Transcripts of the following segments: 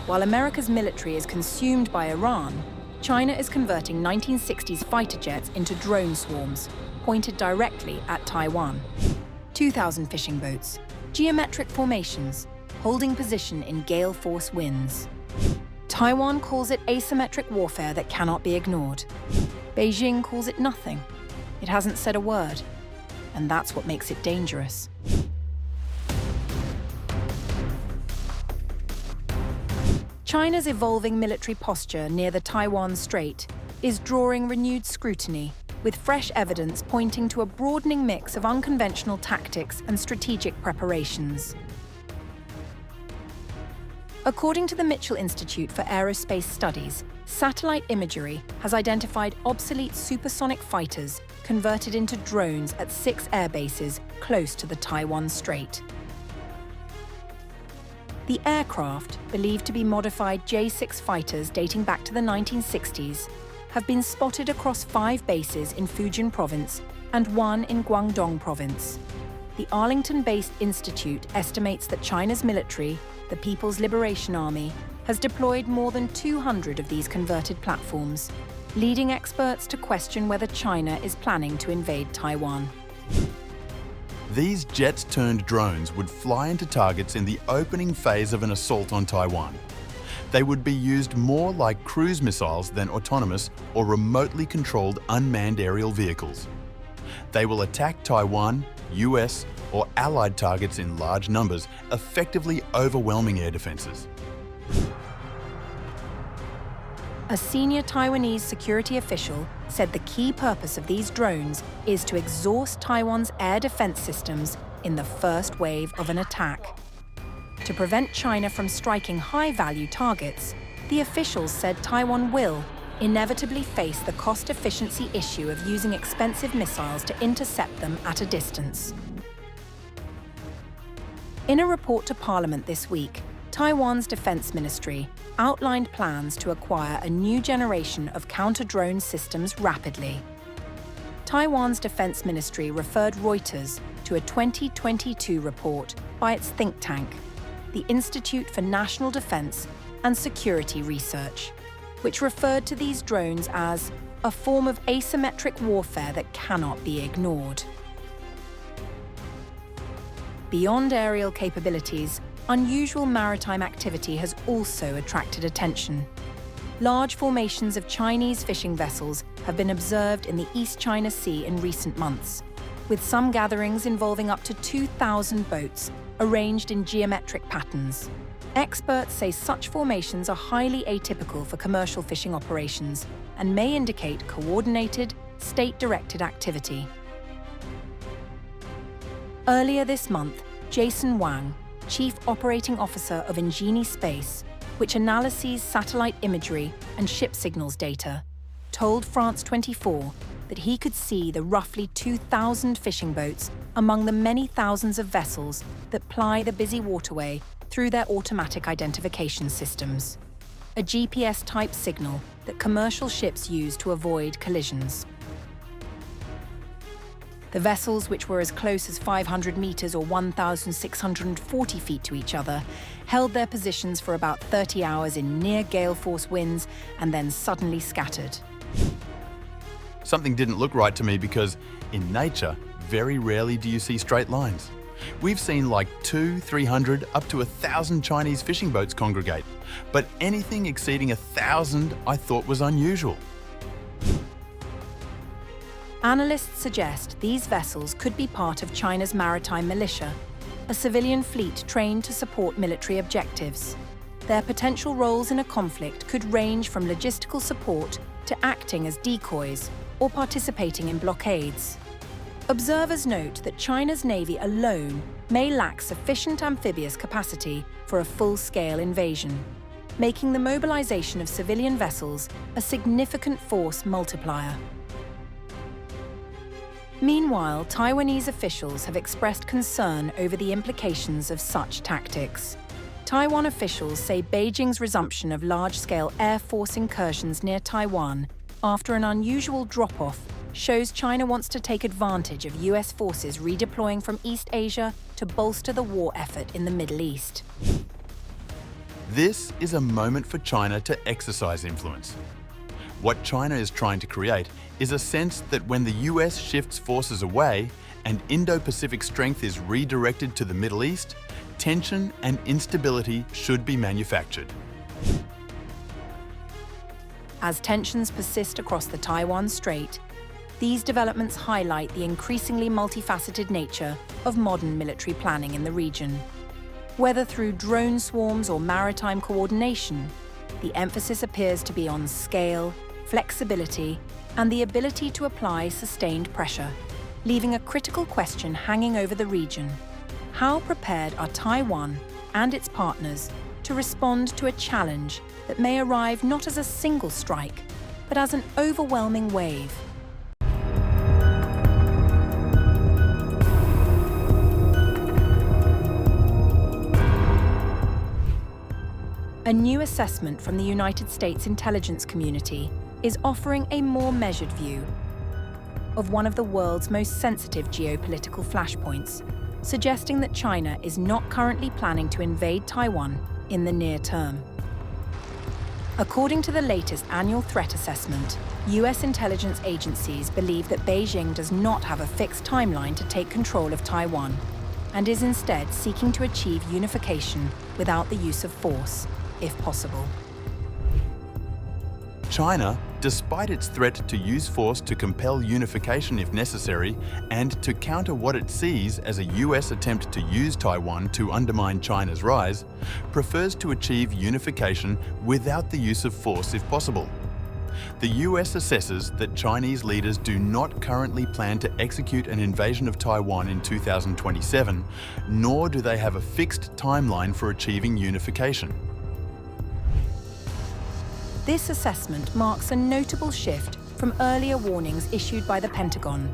While America's military is consumed by Iran, China is converting 1960s fighter jets into drone swarms, pointed directly at Taiwan. 2,000 fishing boats, geometric formations, holding position in gale force winds. Taiwan calls it asymmetric warfare that cannot be ignored. Beijing calls it nothing. It hasn't said a word, and that's what makes it dangerous. China's evolving military posture near the Taiwan Strait is drawing renewed scrutiny, with fresh evidence pointing to a broadening mix of unconventional tactics and strategic preparations. According to the Mitchell Institute for Aerospace Studies, satellite imagery has identified obsolete supersonic fighters converted into drones at 6 air bases close to the Taiwan Strait. The aircraft, believed to be modified J-6 fighters dating back to the 1960s, have been spotted across 5 bases in Fujian Province and 1 in Guangdong Province. The Arlington-based institute estimates that China's military, the People's Liberation Army, has deployed more than 200 of these converted platforms, leading experts to question whether China is planning to invade Taiwan. These jets-turned drones would fly into targets in the opening phase of an assault on Taiwan. They would be used more like cruise missiles than autonomous or remotely controlled unmanned aerial vehicles. They will attack Taiwan, US, or allied targets in large numbers, effectively overwhelming air defences. A senior Taiwanese security official said the key purpose of these drones is to exhaust Taiwan's air defense systems in the first wave of an attack. To prevent China from striking high-value targets, the officials said Taiwan will inevitably face the cost-efficiency issue of using expensive missiles to intercept them at a distance. In a report to Parliament this week, Taiwan's Defense Ministry outlined plans to acquire a new generation of counter-drone systems rapidly. Taiwan's Defense Ministry referred Reuters to a 2022 report by its think tank, the Institute for National Defense and Security Research, which referred to these drones as a form of asymmetric warfare that cannot be ignored. Beyond aerial capabilities, unusual maritime activity has also attracted attention. Large formations of Chinese fishing vessels have been observed in the East China Sea in recent months, with some gatherings involving up to 2,000 boats arranged in geometric patterns. Experts say such formations are highly atypical for commercial fishing operations and may indicate coordinated, state-directed activity. Earlier this month, Jason Wang, Chief Operating Officer of Ingenie Space, which analyses satellite imagery and ship signals data, told France 24 that he could see the roughly 2,000 fishing boats among the many thousands of vessels that ply the busy waterway through their automatic identification systems, a GPS-type signal that commercial ships use to avoid collisions. The vessels, which were as close as 500 meters or 1,640 feet to each other, held their positions for about 30 hours in near gale force winds and then suddenly scattered. Something didn't look right to me because, in nature, very rarely do you see straight lines. We've seen like 200, 300, up to 1,000 Chinese fishing boats congregate, but anything exceeding 1,000 I thought was unusual. Analysts suggest these vessels could be part of China's Maritime Militia, a civilian fleet trained to support military objectives. Their potential roles in a conflict could range from logistical support to acting as decoys or participating in blockades. Observers note that China's Navy alone may lack sufficient amphibious capacity for a full-scale invasion, making the mobilization of civilian vessels a significant force multiplier. Meanwhile, Taiwanese officials have expressed concern over the implications of such tactics. Taiwan officials say Beijing's resumption of large-scale Air Force incursions near Taiwan after an unusual drop-off shows China wants to take advantage of US forces redeploying from East Asia to bolster the war effort in the Middle East. This is a moment for China to exercise influence. What China is trying to create is a sense that when the US shifts forces away and Indo-Pacific strength is redirected to the Middle East, tension and instability should be manufactured. As tensions persist across the Taiwan Strait, these developments highlight the increasingly multifaceted nature of modern military planning in the region. Whether through drone swarms or maritime coordination, the emphasis appears to be on scale, flexibility, and the ability to apply sustained pressure, leaving a critical question hanging over the region. How prepared are Taiwan and its partners to respond to a challenge that may arrive not as a single strike, but as an overwhelming wave? A new assessment from the United States intelligence community is offering a more measured view of one of the world's most sensitive geopolitical flashpoints, suggesting that China is not currently planning to invade Taiwan in the near term. According to the latest annual threat assessment, US intelligence agencies believe that Beijing does not have a fixed timeline to take control of Taiwan and is instead seeking to achieve unification without the use of force, if possible. China, despite its threat to use force to compel unification if necessary and to counter what it sees as a US attempt to use Taiwan to undermine China's rise, prefers to achieve unification without the use of force if possible. The US assesses that Chinese leaders do not currently plan to execute an invasion of Taiwan in 2027, nor do they have a fixed timeline for achieving unification. This assessment marks a notable shift from earlier warnings issued by the Pentagon,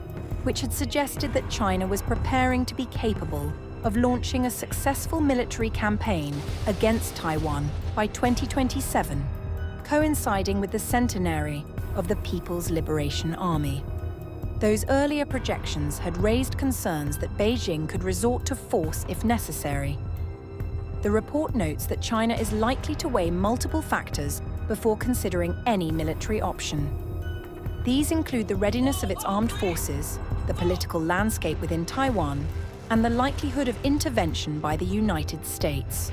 which had suggested that China was preparing to be capable of launching a successful military campaign against Taiwan by 2027, coinciding with the centenary of the People's Liberation Army. Those earlier projections had raised concerns that Beijing could resort to force if necessary. The report notes that China is likely to weigh multiple factors before considering any military option. These include the readiness of its armed forces, the political landscape within Taiwan, and the likelihood of intervention by the United States.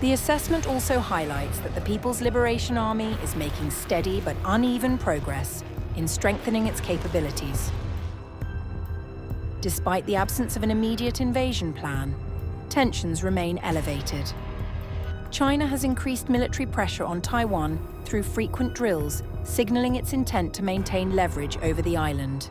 The assessment also highlights that the People's Liberation Army is making steady but uneven progress in strengthening its capabilities. Despite the absence of an immediate invasion plan, tensions remain elevated. China has increased military pressure on Taiwan through frequent drills, signaling its intent to maintain leverage over the island.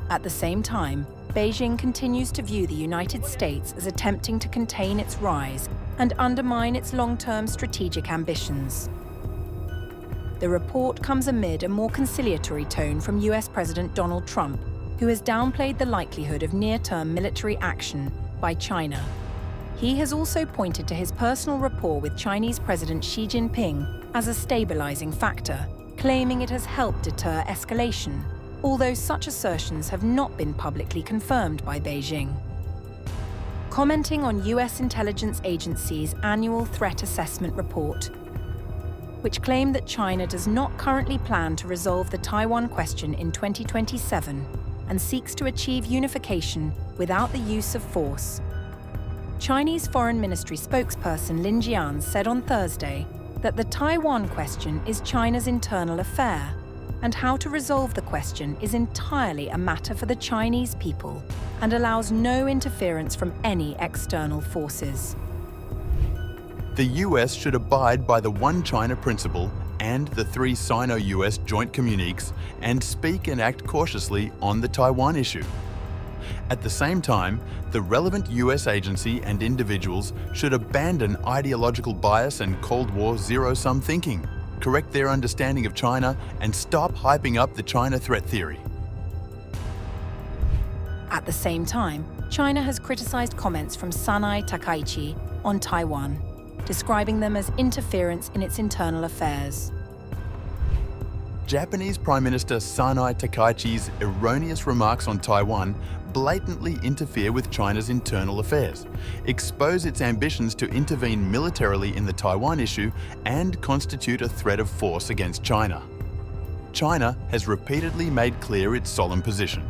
At the same time, Beijing continues to view the United States as attempting to contain its rise and undermine its long-term strategic ambitions. The report comes amid a more conciliatory tone from US President Donald Trump, who has downplayed the likelihood of near-term military action by China. He has also pointed to his personal rapport with Chinese President Xi Jinping as a stabilizing factor, claiming it has helped deter escalation, although such assertions have not been publicly confirmed by Beijing. Commenting on US intelligence agency's annual threat assessment report, which claimed that China does not currently plan to resolve the Taiwan question in 2027 and seeks to achieve unification without the use of force, Chinese Foreign Ministry spokesperson Lin Jian said on Thursday that the Taiwan question is China's internal affair, and how to resolve the question is entirely a matter for the Chinese people and allows no interference from any external forces. The US should abide by the One China principle and the 3 Sino-US joint communiques and speak and act cautiously on the Taiwan issue. At the same time, the relevant US agency and individuals should abandon ideological bias and Cold War zero-sum thinking, correct their understanding of China, and stop hyping up the China threat theory. At the same time, China has criticized comments from Sanai Takaichi on Taiwan, describing them as interference in its internal affairs. Japanese Prime Minister Sanai Takaichi's erroneous remarks on Taiwan blatantly interfere with China's internal affairs, expose its ambitions to intervene militarily in the Taiwan issue, and constitute a threat of force against China. China has repeatedly made clear its solemn position.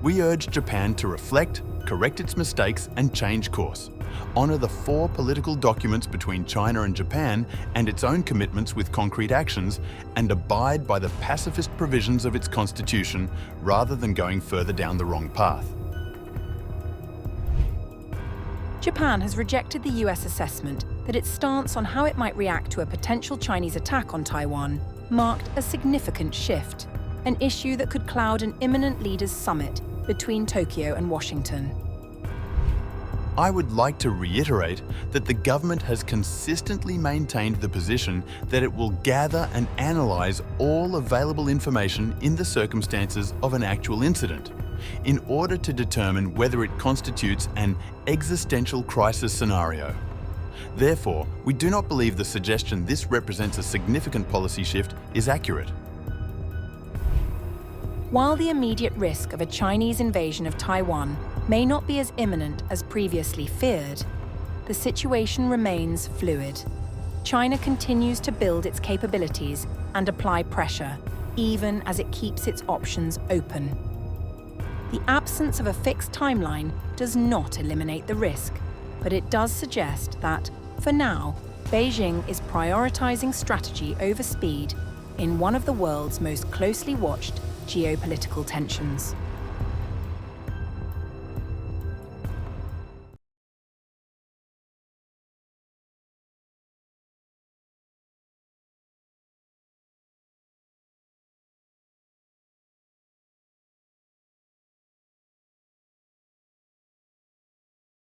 We urge Japan to reflect, correct its mistakes, and change course. Honour the 4 political documents between China and Japan and its own commitments with concrete actions, and abide by the pacifist provisions of its constitution rather than going further down the wrong path. Japan has rejected the US assessment that its stance on how it might react to a potential Chinese attack on Taiwan marked a significant shift, an issue that could cloud an imminent leaders' summit between Tokyo and Washington. I would like to reiterate that the government has consistently maintained the position that it will gather and analyse all available information in the circumstances of an actual incident, in order to determine whether it constitutes an existential crisis scenario. Therefore, we do not believe the suggestion this represents a significant policy shift is accurate. While the immediate risk of a Chinese invasion of Taiwan may not be as imminent as previously feared, the situation remains fluid. China continues to build its capabilities and apply pressure, even as it keeps its options open. The absence of a fixed timeline does not eliminate the risk, but it does suggest that, for now, Beijing is prioritizing strategy over speed in one of the world's most closely watched geopolitical tensions.